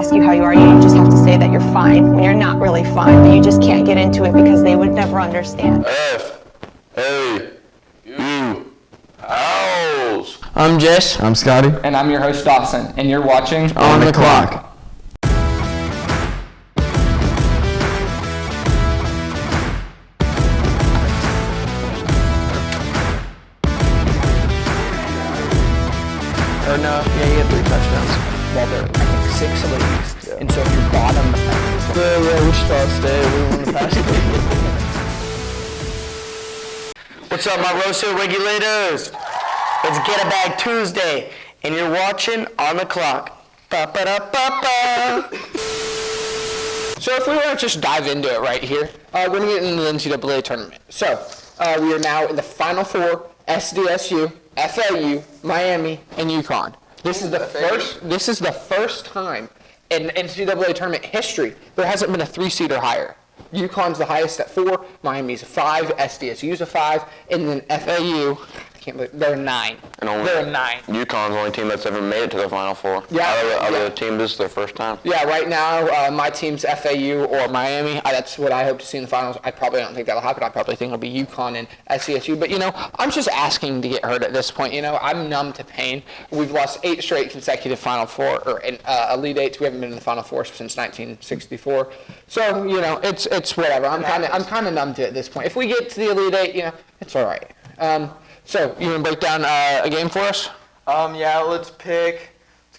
ask you how you are, you just have to say that you're fine when you're not really fine, but you just can't get into it because they would never understand. F-A-U Owls. I'm Jess. I'm Scotty. And I'm your host, Dawson. And you're watching On the Clock. Or no, yeah, he had 3 touchdowns. Well, they're, I think, 6 of these. Yeah. And so if you're bottom... Yeah, Wichita State. We won the pass game. What's up, my Rose Hill regulators? It's Get a Bag Tuesday, and you're watching On the Clock. Ba-ba-da-ba-ba. So if we want to just dive into it right here, we're going to get into the NCAA tournament. So we are now in the Final Four, SDSU, FAU, Miami, and UConn. This is the first time in NCAA tournament history there hasn't been a 3-seed or higher. UConn's the highest at 4, Miami's a 5, SDSU's a 5, and then FAU, I can't believe they're 9. They're a 9. UConn's the only team that's ever made it to the Final Four. Yeah. Out of the team, this is their first time. Yeah, right now, my team's FAU or Miami. That's what I hope to see in the finals. I probably don't think that'll happen. I probably think it'll be UConn and SCSU. But, I'm just asking to get hurt at this point. I'm numb to pain. We've lost 8 straight consecutive Final Four, or Elite Eights. We haven't been in the Final Four since 1964. So, it's whatever. I'm kind of numb to it at this point. If we get to the Elite Eight, it's all right. So, you want to break down a game for us? Yeah, let's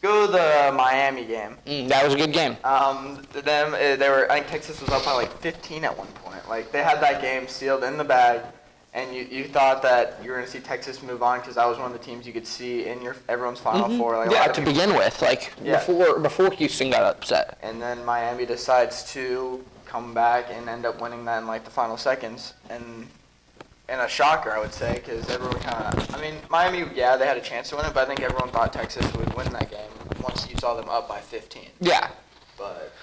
go to the Miami game. That was a good game. I think Texas was up by like 15 at one point. Like, they had that game sealed in the bag, and you thought that you were going to see Texas move on because that was one of the teams you could see in everyone's Final Four. Like, yeah, to begin with, before Houston got upset. And then Miami decides to come back and end up winning that in like the final seconds. And a shocker, I would say, because everyone Miami, yeah, they had a chance to win it, but I think everyone thought Texas would win that game once you saw them up by 15. Yeah. But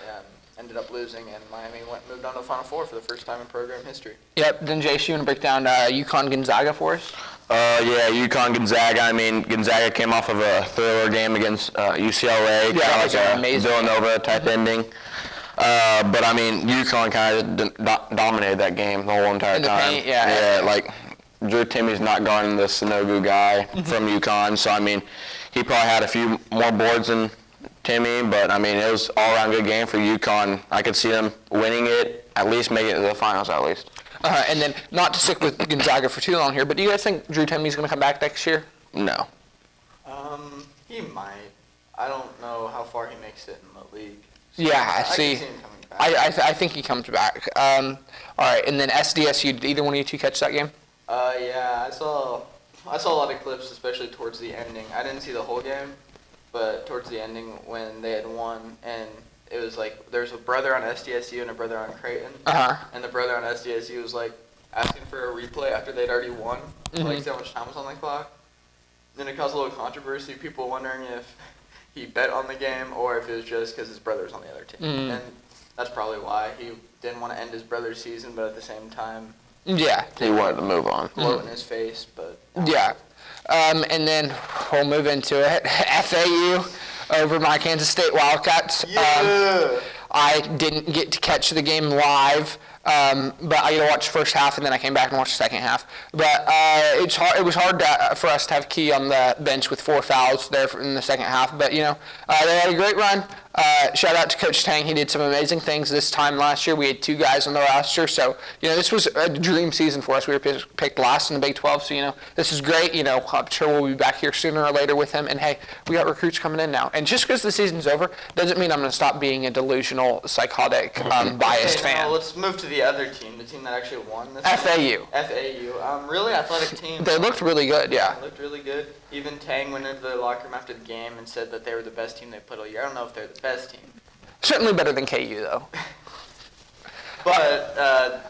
ended up losing, and Miami moved on to the Final Four for the first time in program history. Yep. Then, Jace, you want to break down UConn Gonzaga for us? Yeah, UConn Gonzaga. I mean, Gonzaga came off of a thriller game against UCLA, yeah, kind of like a amazing Villanova type ending. But I mean, UConn kind of dominated that game the whole entire time. Paint, yeah. Like Drew Timmy's not guarding the Sanogo guy from UConn, so I mean, he probably had a few more boards than Timmy, but I mean, it was all around good game for UConn. I could see them winning it, at least making it to the finals at least. And then, not to stick with Gonzaga for too long here, but do you guys think Drew Timmy's going to come back next year? No. He might. I don't know how far he makes it in the league. Yeah, I can see him coming back. I think he comes back. All right, and then SDSU, did either one of you two catch that game? Yeah, I saw a lot of clips, especially towards the ending. I didn't see the whole game, but towards the ending when they had won, and it was like there's a brother on SDSU and a brother on Creighton, and the brother on SDSU was like asking for a replay after they'd already won, like so much time was on the clock. Then it caused a little controversy, people wondering if he bet on the game or if it was just because his brother's on the other team. And that's probably why he didn't want to end his brother's season, but at the same time, yeah, he wanted to move on. Blow in his face, but yeah. And then we'll move into it. FAU over my Kansas State Wildcats. Yeah. I didn't get to catch the game live, but I got to watch the first half, and then I came back and watched the second half. But it was hard for us to have Key on the bench with 4 fouls there in the second half. But, they had a great run. Shout out to Coach Tang. He did some amazing things this time last year. We had 2 guys on the roster. So, this was a dream season for us. We were picked last in the Big 12. So, this is great. I'm sure we'll be back here sooner or later with him. And, hey, we got recruits coming in now. And just because the season's over doesn't mean I'm going to stop being a delusional, psychotic, biased fan. Well, let's move to the other team, the team that actually won this FAU. FAU. Really athletic team. They looked really good, yeah. They looked really good. Even Tang went into the locker room after the game and said that they were the best team they put all year. I don't know if they're the best team. Certainly better than KU, though. But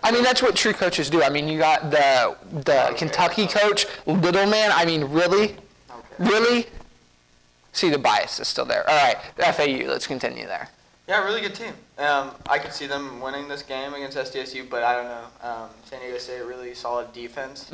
I mean, that's what true coaches do. I mean, you got the Kentucky coach, Little Man. I mean, really? Okay. Really? See, the bias is still there. All right, FAU, let's continue there. Yeah, really good team. I could see them winning this game against SDSU, but I don't know. San Diego State, really solid defense.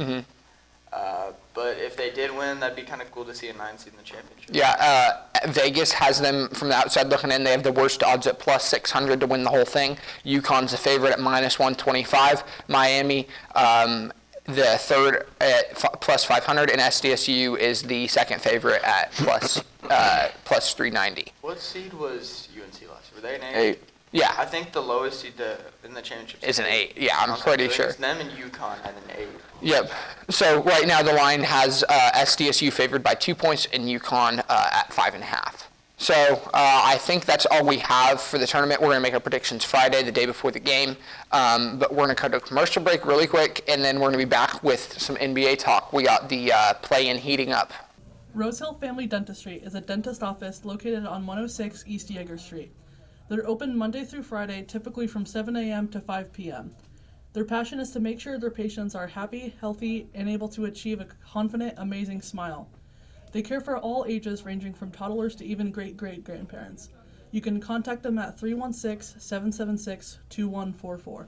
But if they did win, that'd be kind of cool to see a 9 seed in the championship. Yeah, Vegas has them from the outside looking in. They have the worst odds at plus 600 to win the whole thing. UConn's the favorite at minus 125. Miami, the third at plus 500, and SDSU is the second favorite at plus 390. What seed was UNC last year? Were they an 8? 8. Yeah, I think the lowest seed in the championship is an 8. Yeah, I'm Okay, pretty I think sure. It's them and UConn at an 8. Yep. So right now the line has SDSU favored by 2 points and UConn at 5.5. So I think that's all we have for the tournament. We're going to make our predictions Friday, the day before the game. But we're going to cut to a commercial break really quick, and then we're going to be back with some NBA talk. We got the play-in heating up. Rosehill Family Dentistry is a dentist office located on 106 East Yeager Street. They're open Monday through Friday, typically from 7 a.m. to 5 p.m. Their passion is to make sure their patients are happy, healthy, and able to achieve a confident, amazing smile. They care for all ages, ranging from toddlers to even great-great-grandparents. You can contact them at 316-776-2144.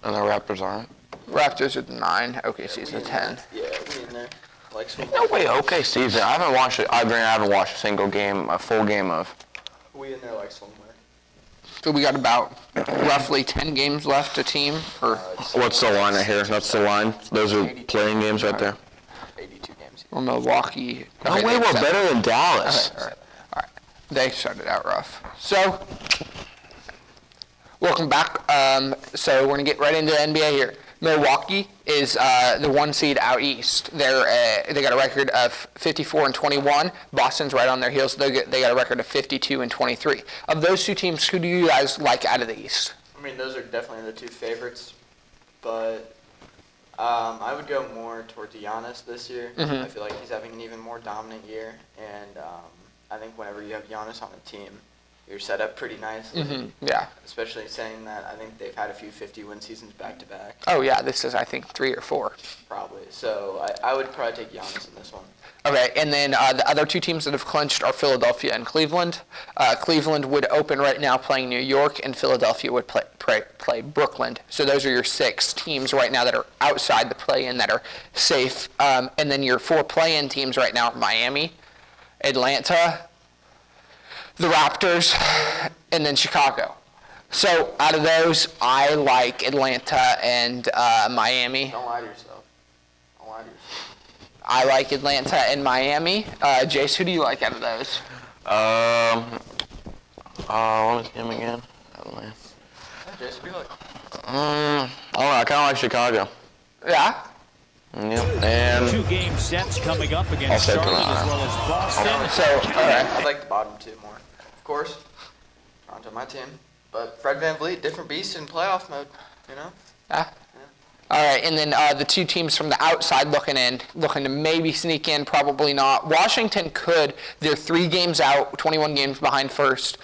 And the Raptors aren't. Raptors are the 9, OKC's the 10. Yeah, me in there. Like some, No way, OKC's. I haven't watched it. I haven't watched a single game, a full game of. we in there like somewhere. So we got about roughly 10 games left a team, or What's the line right here? That's the line. Those are playing games right there. 82 games. or Milwaukee. No Okay, way, they we're said- better than Dallas. Okay, all right. They started out rough. So, welcome back. So we're gonna get right into the NBA here. Milwaukee is the 1 seed out east. They got a record of 54-21. Boston's right on their heels. They got a record of 52-23. Of those two teams, who do you guys like out of the East? I mean, those are definitely the two favorites, but I would go more towards Giannis this year. I feel like he's having an even more dominant year, and I think whenever you have Giannis on the team, you're set up pretty nicely. Yeah. Especially saying that I think they've had a few 50-win seasons back-to-back, Oh, yeah. This is, I think, 3 or 4. probably. So I would probably take Giannis in this one. Okay, and then the other two teams that have clinched are Philadelphia and Cleveland. Cleveland would open right now playing New York, and Philadelphia would play Brooklyn. So those are your 6 teams right now that are outside the play-in that are safe. And then your 4 play-in teams right now are Miami, Atlanta, the Raptors, and then Chicago. So out of those, I like Atlanta and Miami. Don't lie to yourself. Don't lie to yourself. I like Atlanta and Miami. Jace, who do you like out of those? What was him again? Yeah, Jason, be like, I don't know. I kind of like Chicago. Yeah? Yep. And 2-game sets coming up I'll against say Charlotte Toronto. as well as Boston. So, okay. I'd like the bottom 2 more. Of course, Toronto, my team. But Fred VanVleet, different beast in playoff mode, you know? Yeah. All right, and then the 2 teams from the outside looking to maybe sneak in, probably not. Washington could. They're 3 games out, 21 games behind first.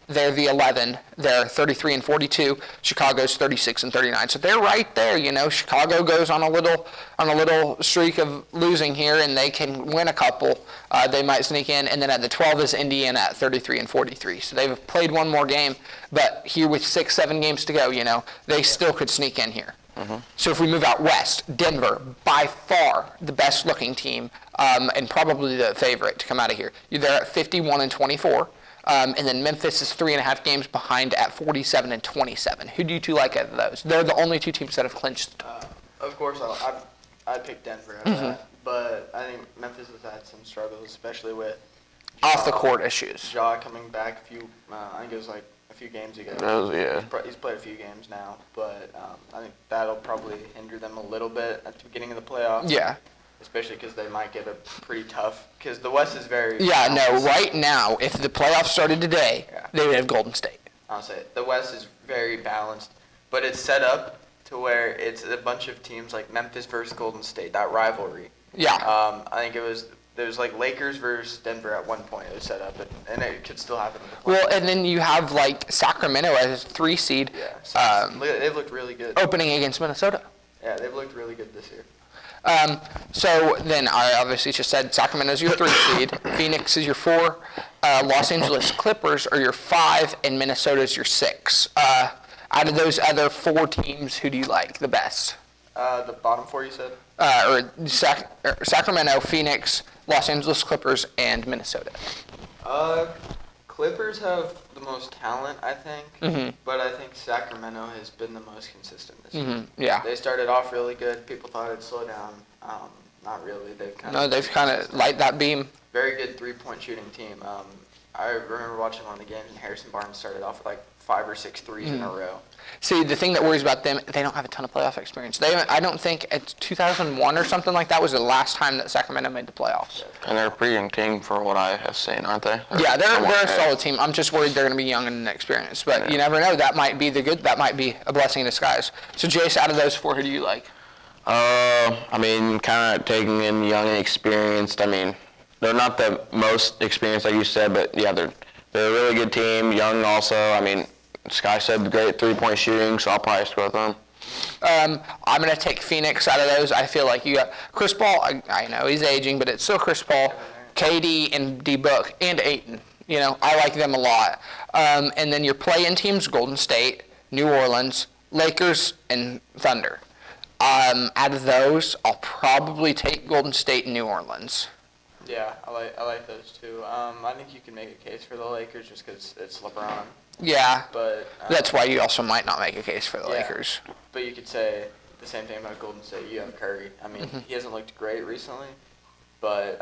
They're the 11. They're 33-42. Chicago's 36-39. So they're right there. You know, Chicago goes on a little streak of losing here, and they can win a couple. They might sneak in, and then at the 12 is Indiana at 33-43. So they've played one more game, but here with 6-7 games to go, you know, they still could sneak in here. So if we move out west, Denver, by far the best looking team, and probably the favorite to come out of here. They're at 51-24. And then Memphis is 3.5 games behind at 47-27. Who do you 2 like out of those? They're the only 2 teams that have clinched. Of course, I'd pick Denver out of that. But I think Memphis has had some struggles, especially with Off the court issues. Ja coming back I think it was like a few games ago. yeah. He's played a few games now, but I think that'll probably hinder them a little bit at the beginning of the playoffs. Yeah. Especially because they might get a pretty tough, because the West is very Yeah, no, balanced. right now, if the playoffs started today, Yeah. they would have Golden State. I'll say it. The West is very balanced, but it's set up to where it's a bunch of teams like Memphis versus Golden State, that rivalry. Yeah. I think there was like Lakers versus Denver at one point. It was set up, and it could still happen in the playoffs. Well, and then you have like Sacramento as a 3 seed Yeah, so they've looked really good. opening against Minnesota. Yeah, they've looked really good this year. So then I obviously just said Sacramento's your 3 seed, Phoenix is your 4, Los Angeles Clippers are your 5, and Minnesota's your 6. Out of those other 4 teams, who do you like the best? The bottom 4 you said? Sacramento, Phoenix, Los Angeles Clippers, and Minnesota. Clippers have the most talent, I think, Mm-hmm. but I think Sacramento has been the most consistent this year. Yeah. They started off really good. People thought it'd slow down. Not really. They've kind of light that beam. Very good three-point shooting team. I remember watching one of the games, and Harrison Barnes started off with like 5 or 6 threes in a row. See, the thing that worries about them, they don't have a ton of playoff experience. I don't think it's 2001 or something like that was the last time that Sacramento made the playoffs. And they're a pretty young team for what I have seen, aren't they? Yeah, they're a solid team. I'm just worried they're going to be young and inexperienced. But you never know. That might be that might be a blessing in disguise. So, Jace, out of those 4, who do you like? I mean, kind of taking in young and experienced. I mean, they're not the most experienced, like you said, but yeah, they're a really good team. Young also. I mean, Sky said great three-point shooting, so I'll probably stick with them. I'm going to take Phoenix out of those. I feel like you got Chris Paul. I know he's aging, but it's still Chris Paul, KD, and D-Book, and Ayton. You know, I like them a lot. And then your play-in teams, Golden State, New Orleans, Lakers, and Thunder. Out of those, I'll probably take Golden State and New Orleans. Yeah, I like those two. I think you can make a case for the Lakers just because it's LeBron. Yeah, But that's why you also might not make a case for the yeah. Lakers. But you could say the same thing about Golden State. You have Curry. I mean, he hasn't looked great recently, but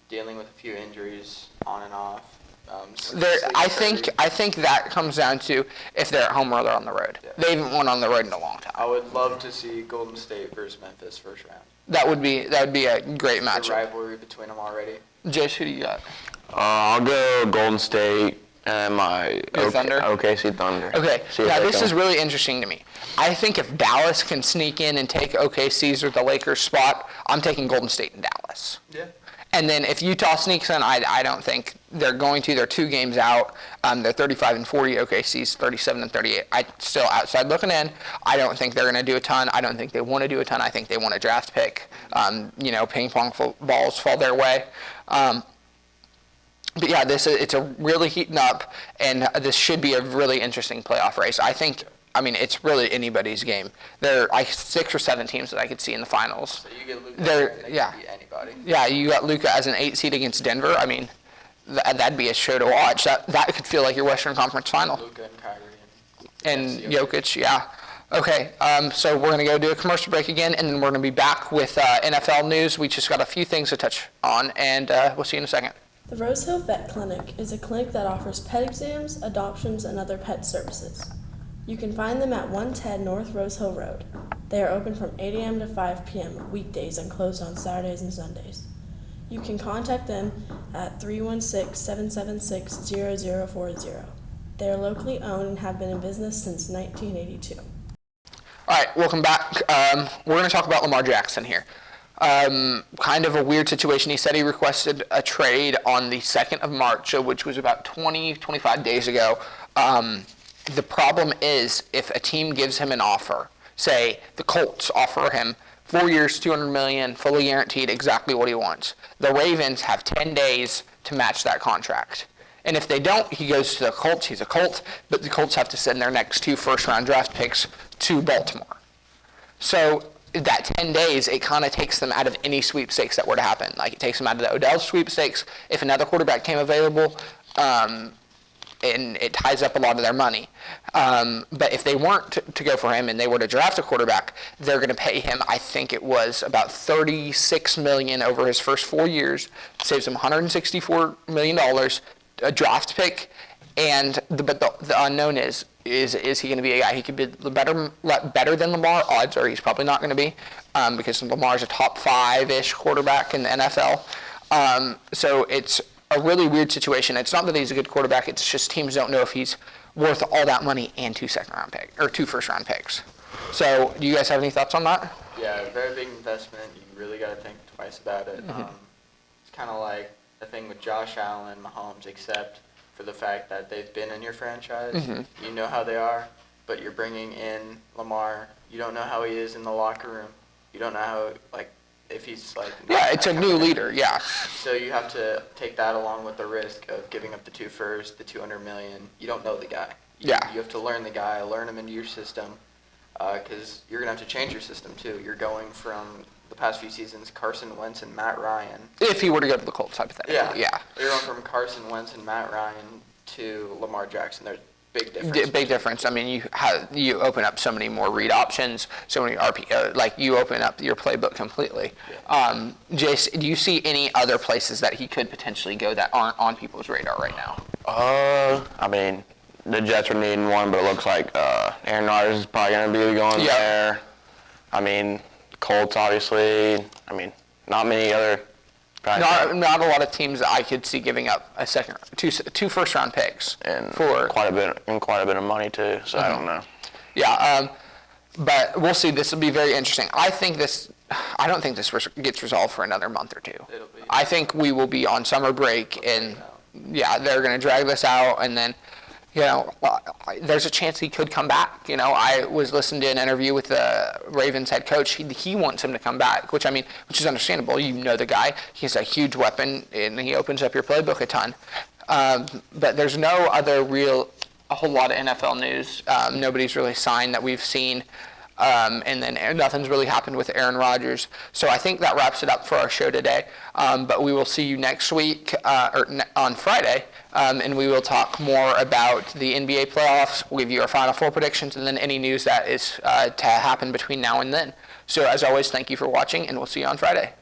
dealing with a few injuries on and off. I think that comes down to if they're at home or they're on the road. Yeah. They haven't won on the road in a long time. I would love to see Golden State versus Memphis first round. That would be a great The matchup. rivalry between them already. Jace, who do you got? I'll go Golden State and my Thunder? OKC Thunder. Okay, See if now they this can- is really interesting to me. I think if Dallas can sneak in and take OKC's or the Lakers spot, I'm taking Golden State and Dallas. Yeah. And then if Utah sneaks in, I don't think they're going to. They're 2 games out. They're 35-40. OKC's 37-38. I still outside looking in. I don't think they're going to do a ton. I don't think they want to do a ton. I think they want a draft pick. Ping pong balls fall their way. But yeah, it's a really heating up, and this should be a really interesting playoff race. I mean, it's really anybody's game. There are 6 or 7 teams that I could see in the finals. So you get Luka, and they yeah. can beat anybody. Yeah, you got Luka as an 8 seed against Denver. I mean, that'd be a show to watch. That could feel like your Western Conference final. Luka and Kyrie And Jokic, yeah. Okay, so we're going to go do a commercial break again, and then we're going to be back with NFL news. We just got a few things to touch on, and we'll see you in a second. The Rose Hill Vet Clinic is a clinic that offers pet exams, adoptions, and other pet services. You can find them at 110 North Rose Hill Road. They are open from 8 a.m. to 5 p.m. weekdays and closed on Saturdays and Sundays. You can contact them at 316-776-0040. They are locally owned and have been in business since 1982. All right, welcome back. We're going to talk about Lamar Jackson here. Kind of a weird situation. He said he requested a trade on the 2nd of March, which was about 25 days ago. The problem is if a team gives him an offer, say the Colts offer him 4 years, $200 million, fully guaranteed, exactly what he wants. The Ravens have 10 days to match that contract. And if they don't, he goes to the Colts. He's a Colt, but the Colts have to send their next 2 first-round draft picks to Baltimore. So that 10 days, it kind of takes them out of any sweepstakes that were to happen. Like, it takes them out of the Odell sweepstakes. If another quarterback came available, and it ties up a lot of their money. But if they weren't to go for him and they were to draft a quarterback, they're going to pay him, I think it was about $36 million over his first 4 years. Saves him $164 million, a draft pick, but the unknown is he going to be a guy he could be better than Lamar? Odds are he's probably not going to be, because Lamar's a top 5-ish quarterback in the NFL. So it's a really weird situation. It's not that he's a good quarterback. It's just teams don't know if he's worth all that money and 2 first-round picks. So do you guys have any thoughts on that? Yeah, very big investment. You really got to think twice about it. It's kind of like the thing with Josh Allen, Mahomes, except for the fact that they've been in your franchise. You know how they are, but you're bringing in Lamar. You don't know how he is in the locker room. You don't know how, if he's like. Yeah, it's a new leader. Yeah. So you have to take that along with the risk of giving up the 2 firsts, the $200 million. You don't know the guy. You have to learn the guy, learn him into your system, because you're gonna have to change your system too. You're going from the past few seasons, Carson Wentz and Matt Ryan. If he were to go to the Colts, hypothetically. Yeah. You're going from Carson Wentz and Matt Ryan to Lamar Jackson. There's big difference. Big difference. I mean, you open up so many more read options, so many RPO. Like you open up your playbook completely. Jace, do you see any other places that he could potentially go that aren't on people's radar right now? I mean, the Jets are needing one, but it looks like Aaron Rodgers is probably going to be going there. I mean, Colts, obviously. I mean, not many other guys. Not a lot of teams that I could see giving up two first-round picks And for quite a bit of money too. So I don't know. Yeah, but we'll see. This will be very interesting. I don't think this gets resolved for another month or two. It'll be. I think we will be on summer break, and they're going to drag this out, and then, there's a chance he could come back. I was listening to an interview with the Ravens head coach. He wants him to come back, which is understandable. You know the guy. He's a huge weapon, and he opens up your playbook a ton. But there's no other a whole lot of NFL news. Nobody's really signed that we've seen. And then nothing's really happened with Aaron Rodgers. So I think that wraps it up for our show today. But we will see you next week, on Friday, and we will talk more about the NBA playoffs. We'll give you our Final Four predictions, and then any news that is to happen between now and then. So as always, thank you for watching, and we'll see you on Friday.